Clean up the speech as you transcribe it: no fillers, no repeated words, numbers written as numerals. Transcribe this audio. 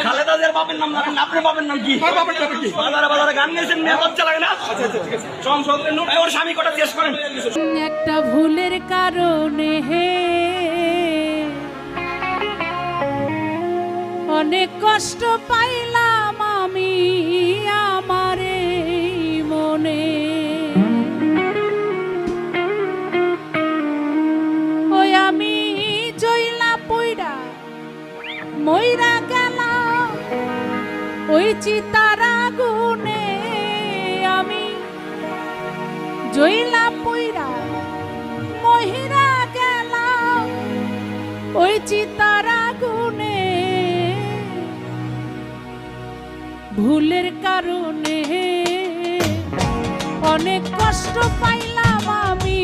খালেদা জিয়ার বাপের নাম জানেন না? আপনার বাপের নাম কি? বাজারে বাজারে গান গেছেন, মেয়ে লজ্জা লাগে না? সংসদের নোট ওর স্বামী কটা জিজ্ঞেস করেন। একটা ভুলের কারণে অনেক কষ্ট পাইলাম আমি আমারে মনে। ওই আমি জইলা পইরা মইরা গেলাম ওই চিতার আগুনে। আমি জইলা পইরা মহিরা গেলাম ওই চিতার আগুনে। ভুলের কারণে অনেক কষ্ট পাইলাম আমি